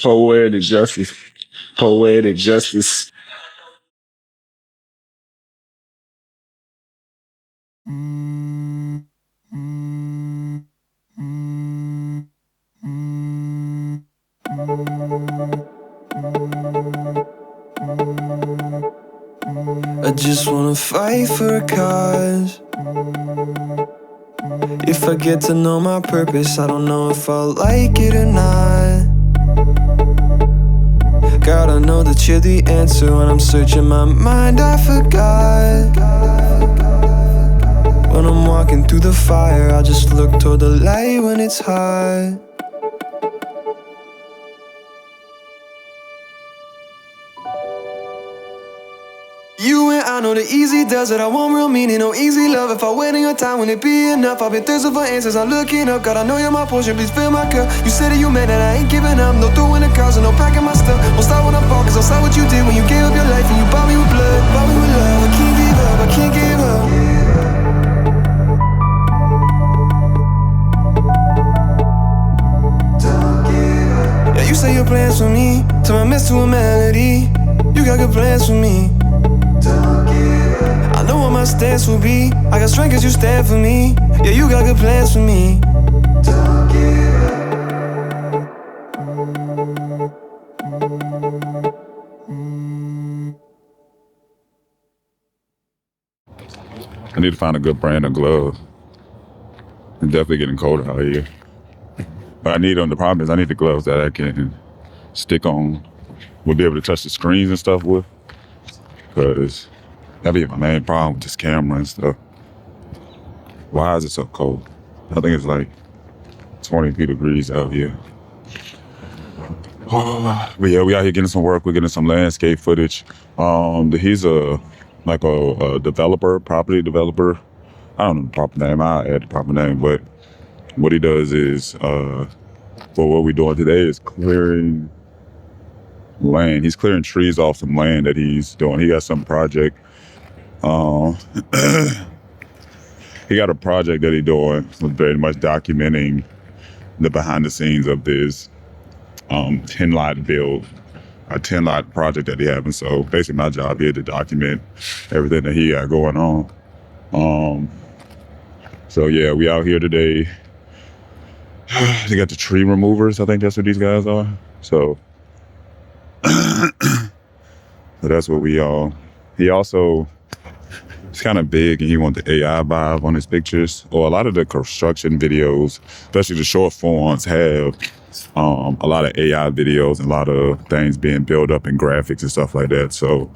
Poetic justice. Poetic justice. I just wanna fight for a cause. If I get to know my purpose, I don't know if I'll like it or not. God, I know that you're the answer. When I'm searching my mind, I forgot. When I'm walking through the fire, I just look toward the light when it's hot. You and I know the easy does it. I want real meaning, no easy love. If I wait in your time, will it be enough? I've been thirsting for answers, I'm looking up. God, I know you're my portion, please fill my cup. You said that you meant that I ain't giving up. No throwing the cards and no packing my stuff. Won't stop when I fall, cause I'll stop what you did when you gave up your life and you bought me with blood, bought me with love. I can't give up, I can't give up. Yeah, you say your plans for me, turn my mess to a melody. You got good plans for me. I know what my stance will be. I got strength cause you stand for me. Yeah, you got good plans for me. I need to find a good brand of glove. It's definitely getting colder out here. But the problem is I need the gloves that I can stick on, will be able to touch the screens and stuff with. Because that'd be my main problem with this camera and stuff. Why is it so cold? I think it's like 22 degrees out here. But yeah, we out here getting some work. We're getting some landscape footage. He's a developer, property developer. I don't know the proper name. I'll add the proper name. But what he does is, for what we're doing today is clearing land. He's clearing trees off some land that he's doing. He got some project. He got a project that he's doing with very much documenting the behind the scenes of this 10-lot build, a 10-lot project that he having. So basically my job here to document everything that he got going on. So yeah, we out here today. They got the tree removers. I think that's what these guys are. So, so that's what we all. He also, it's kind of big and he wants the AI vibe on his pictures. Or a lot of the construction videos, especially the short forms, have a lot of AI videos and a lot of things being built up in graphics and stuff like that. So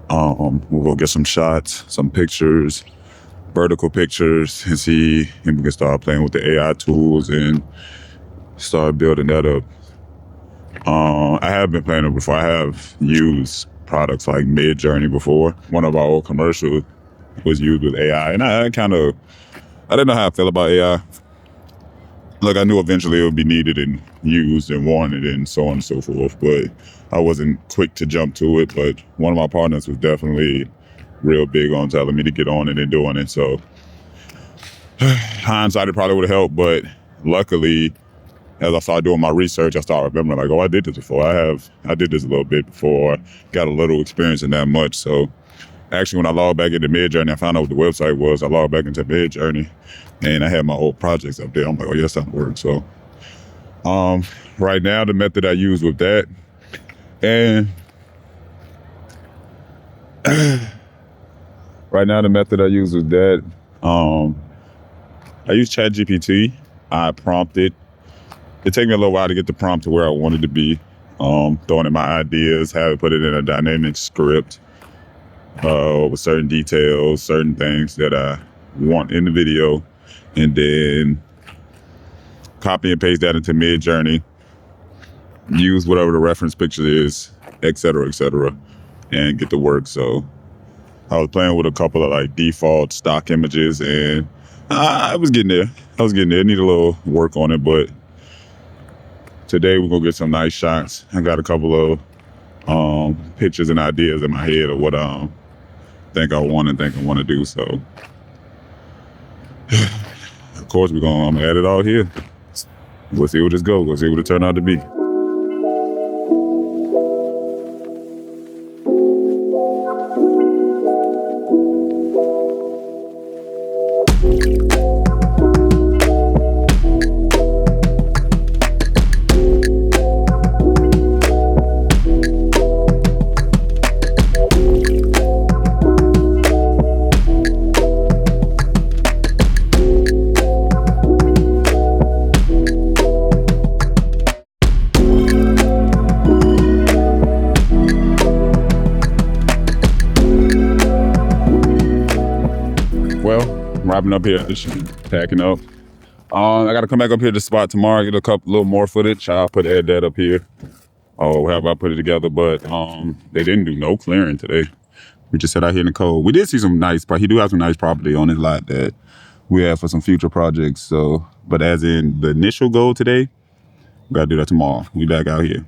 we'll go get some shots, some pictures, vertical pictures, and see if we can start playing with the AI tools and start building that up. I have been playing it before. I have used products like Midjourney before. One of our old commercials was used with AI, and I didn't know how I felt about AI. Look, I knew eventually it would be needed and used and wanted and so on and so forth, but I wasn't quick to jump to it. But one of my partners was definitely real big on telling me to get on it and doing it. So hindsight, it probably would have helped, but luckily, as I started doing my research, I started remembering like, oh, I did this before. I did this a little bit before. Got a little experience in that much. So actually, when I logged back into Midjourney, I found out what the website was. I logged back into Midjourney, and I had my old projects up there. I'm like, oh, yes, that works. So right now, the method I use with that, and I use ChatGPT. I prompted. It took me a little while to get the prompt to where I wanted to be. Throwing in my ideas, have it put it in a dynamic script with certain details, certain things that I want in the video, and then copy and paste that into Midjourney, use whatever the reference picture is, et cetera, and get to work. So I was playing with a couple of like default stock images, and I was getting there. I need a little work on it, but today we're gonna get some nice shots. I got a couple of pictures and ideas in my head of what I think I want to do. So of course we're gonna edit all here. we'll see what this goes. We'll see what it turned out to be. Well, I'm wrapping up here, just packing up. I gotta come back up here to the spot tomorrow, get a little more footage. I'll add that up here. Oh, however I put it together, but they didn't do no clearing today. We just sat out here in the cold. We did see some nice, he do have some nice property on his lot that we have for some future projects. So, but as in the initial goal today, we gotta do that tomorrow. We back out here.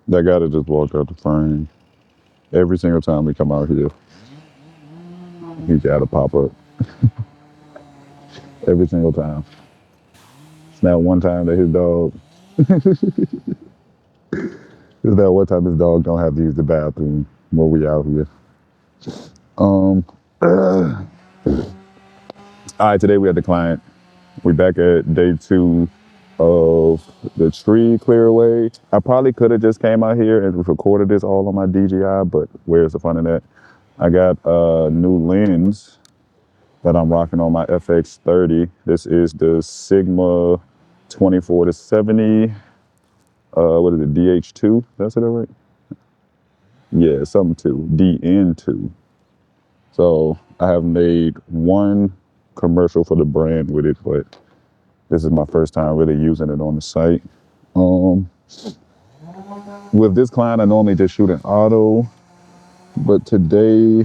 That guy that just walked out the frame. Every single time we come out here, he gotta pop up. Every single time. It's not one time that his dog. It's not one time his dog don't have to use the bathroom when we out here. All right, today we had the client. We back at day 2 of the tree clear away. I probably could have just came out here and recorded this all on my DJI, but where's the fun in that? I got a new lens that I'm rocking on my FX30. This is the Sigma 24 to 70. What is it? DH2? That's it, right? Yeah, something 2. DN2. So I have made one commercial for the brand with it, but this is my first time really using it on the site. With this client, I normally just shoot in auto, but today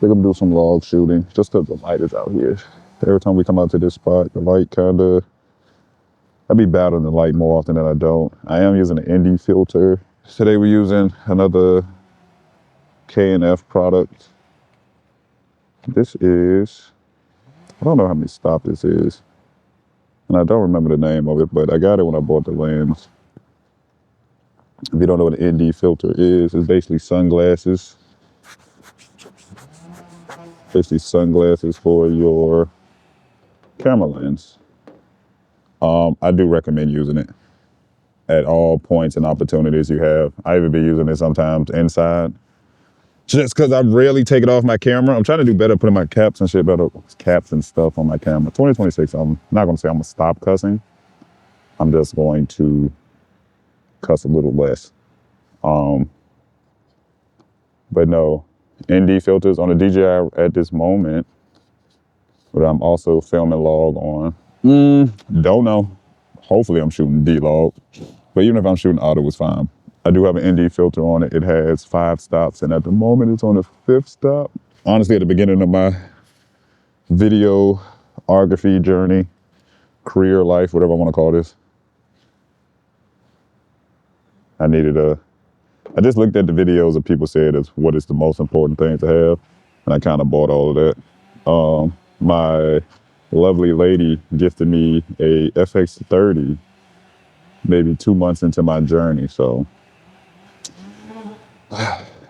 we're gonna do some log shooting just because the light is out here. Every time we come out to this spot, the light I be battling the light more often than I don't. I am using an ND filter. Today we're using another K&F product. This is, I don't know how many stop this is. And I don't remember the name of it, but I got it when I bought the lens. If you don't know what an ND filter is, it's basically sunglasses. Basically sunglasses for your camera lens. I do recommend using it. at all points and opportunities you have. I even be using it sometimes inside. Just because I rarely take it off my camera. I'm trying to do better putting my caps and shit, better caps and stuff on my camera. 2026, I'm not going to say I'm going to stop cussing. I'm just going to cuss a little less. But no, ND filters on the DJI at this moment, but I'm also filming log on. Don't know. Hopefully I'm shooting D-log, but even if I'm shooting auto, it's fine. I do have an ND filter on it. It has 5 stops, and at the moment it's on the 5th stop. Honestly, at the beginning of my videography journey, career life, whatever I want to call this, I just looked at the videos that people said is what is the most important thing to have, and I kind of bought all of that. My lovely lady gifted me a FX30 maybe 2 months into my journey, so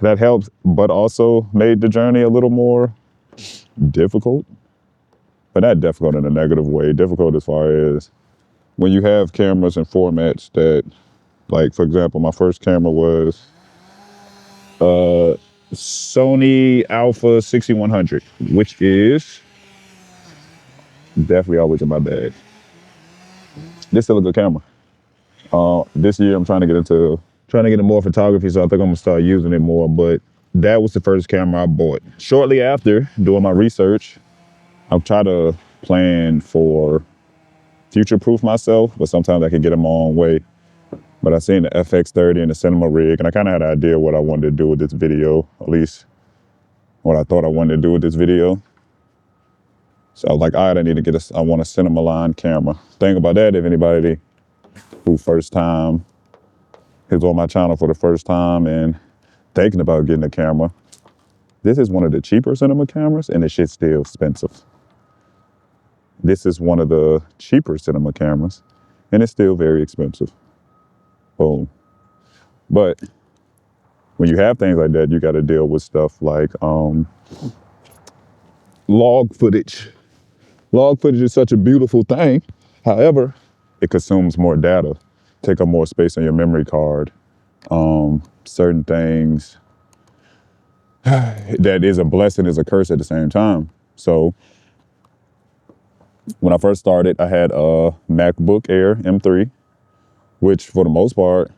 that helped, but also made the journey a little more difficult, but not difficult in a negative way. Difficult as far as when you have cameras and formats that, like, for example, my first camera was Sony Alpha 6100, which is definitely always in my bag. This still a good camera. This year I'm trying to get into more photography, so I think I'm gonna start using it more. But that was the first camera I bought. Shortly after doing my research, I've tried to plan for future-proof myself, but sometimes I can get in my own way. But I seen the FX30 and the cinema rig, and I kind of had an idea what I wanted to do with this video, at least what I thought I wanted to do with this video. So I was like, all right, I want a cinema line camera. Thing about that, if anybody who first time is on my channel for the first time and thinking about getting a camera, this is one of the cheaper cinema cameras, and the shit's still expensive. This is one of the cheaper cinema cameras, and it's still very expensive. Boom. But when you have things like that, you got to deal with stuff like log footage. Log footage is such a beautiful thing. However, it consumes more data, take up more space on your memory card. Certain things that is a blessing is a curse at the same time. So when I first started, I had a MacBook Air M3, which for the most part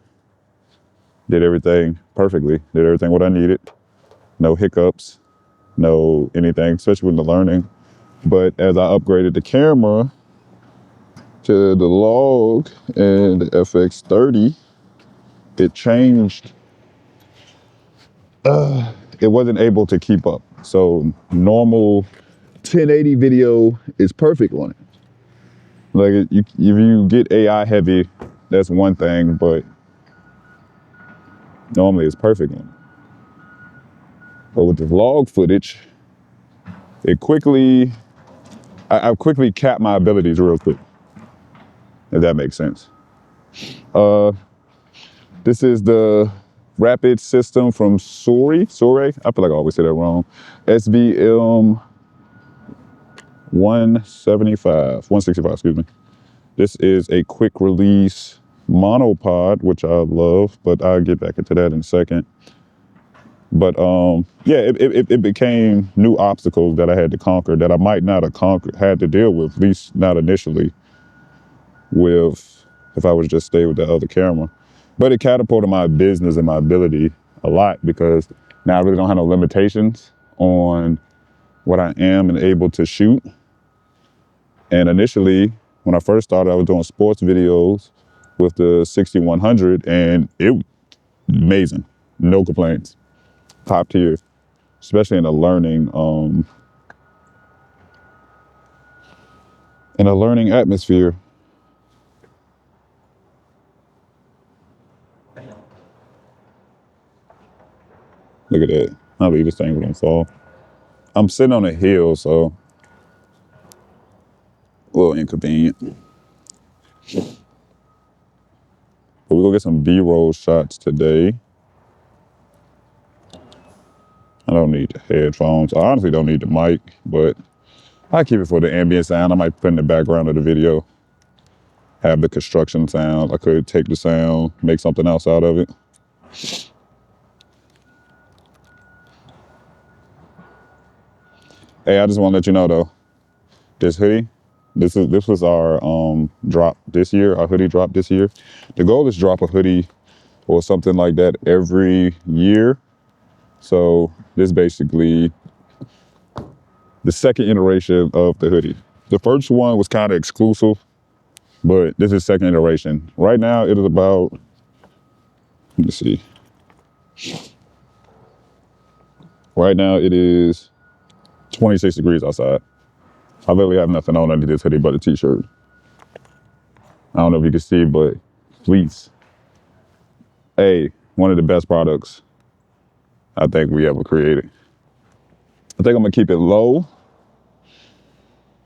did everything perfectly, did everything what I needed. No hiccups, no anything, especially with the learning. But as I upgraded the camera to the log and the FX30, it changed. It wasn't able to keep up. So normal 1080 video is perfect on it. Like if you get AI heavy, that's one thing, but normally it's perfect on it. But with the vlog footage, I quickly capped my abilities real quick, if that makes sense. This is the rapid system from Sirui. I feel like I always say that wrong. SVM 165, excuse me. This is a quick release monopod, which I love, but I'll get back into that in a second. But yeah, it became new obstacles that I had to conquer that I might not have had to deal with, at least not initially, if I would just stay with the other camera. But it catapulted my business and my ability a lot, because now I really don't have no limitations on what I am and able to shoot. And initially, when I first started, I was doing sports videos with the 6100, and it was amazing, no complaints, top tier, especially in a learning atmosphere. Look at that. I'll leave this thing gonna fall. I'm sitting on a hill, so a little inconvenient. But we're gonna get some B-roll shots today. I don't need the headphones. I honestly don't need the mic, but I keep it for the ambient sound. I might put in the background of the video. have the construction sound. I could take the sound, make something else out of it. Hey, I just want to let you know though, this hoodie, this was our drop this year, our hoodie drop this year. The goal is to drop a hoodie or something like that every year. So this basically the second iteration of the hoodie. The first one was kind of exclusive, but this is second iteration. Right now it is about, let me see. Right now it is 26 degrees outside. I literally have nothing on under this hoodie but a t-shirt. I don't know if you can see, but fleece. Hey, one of the best products I think we ever created. I think I'm gonna keep it low.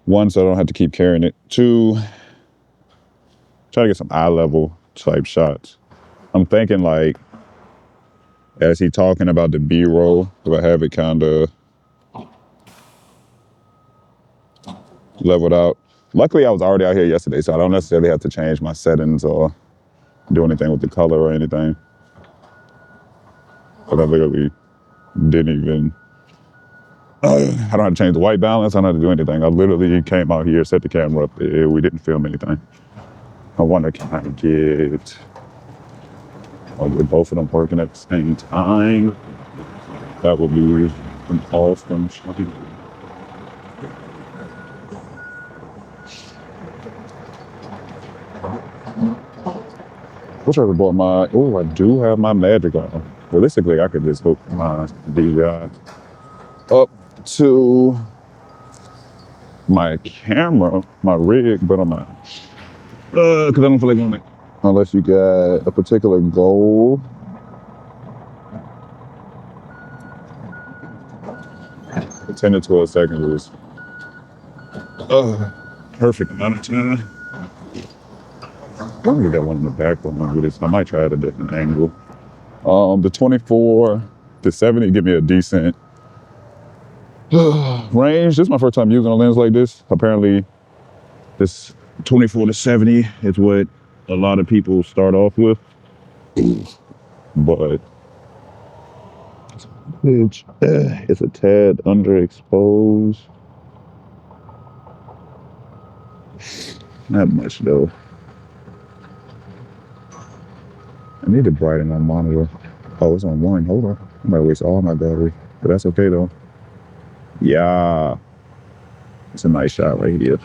One, so I don't have to keep carrying it. Two, try to get some eye level type shots. I'm thinking like, as he talking about the B-roll, if I have it kind of leveled out. Luckily, I was already out here yesterday, so I don't necessarily have to change my settings or do anything with the color or anything. But I literally didn't even, I don't have to change the white balance, I don't have to do anything. I literally came out here, set the camera up there, we didn't film anything. I want to kind of get both of them working at the same time. That would be an awesome shot. Wish I would have bought my, oh, I do have my magic on. Realistically, I could just hook my DJI up to my camera, my rig, but I'm not. Because I don't feel like doing it. Unless you got a particular goal. 10 to 12 seconds is perfect amount of time. I'm gonna get that one in the back one with this. I might try it at a different angle. The 24 to 70 give me a decent range. This is my first time using a lens like this. Apparently, this 24 to 70 is what a lot of people start off with. But it's a tad underexposed. Not much though. I need to brighten my monitor. Oh, it's on 1. Hold on. I might waste all my battery, but that's okay though. Yeah. It's a nice shot right here.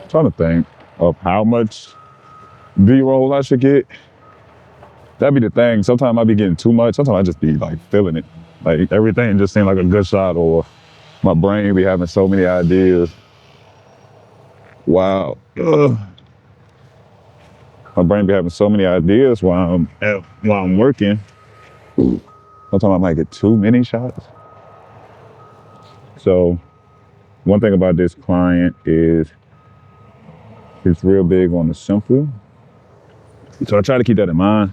Trying to think of how much B-roll I should get. That'd be the thing. Sometimes I be getting too much. Sometimes I just be like feeling it. Like everything just seems like a good shot, or my brain be having so many ideas. Wow. My brain be having so many ideas while I'm working. Sometimes I might get too many shots. So one thing about this client is it's real big on the simple. So I try to keep that in mind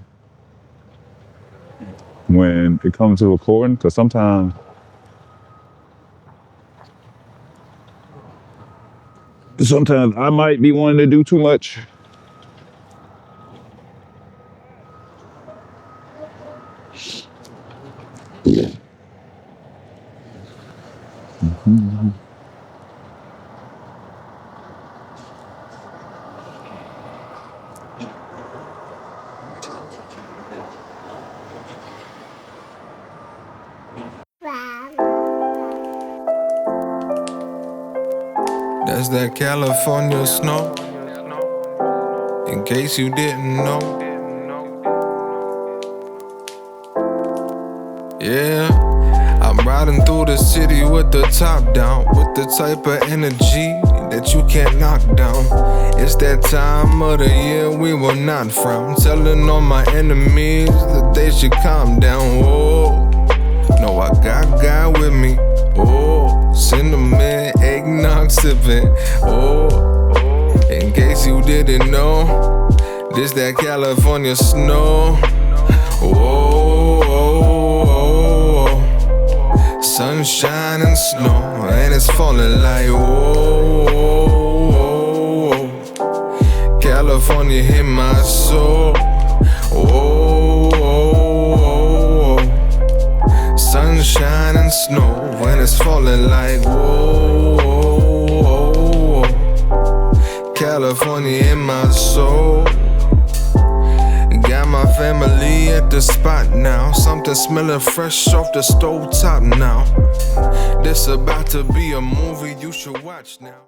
when it comes to recording, because sometimes I might be wanting to do too much. Mm-hmm. That's that California snow. In case you didn't know. Yeah, I'm riding through the city with the top down, with the type of energy that you can't knock down. It's that time of the year we will not frown, telling all my enemies that they should calm down. Whoa, no, I got God with me. Oh, cinnamon, eggnog sipping. Oh, in case you didn't know, this that California snow. Whoa, whoa, whoa. Sunshine and snow, and it's falling like whoa, whoa, whoa. California hit my soul. Whoa, whoa, whoa. Sunshine and snow, and it's falling like whoa, whoa, whoa. California in my soul. Got my family at the spot now. Something smelling fresh off the stove top now. This about to be a movie you should watch now.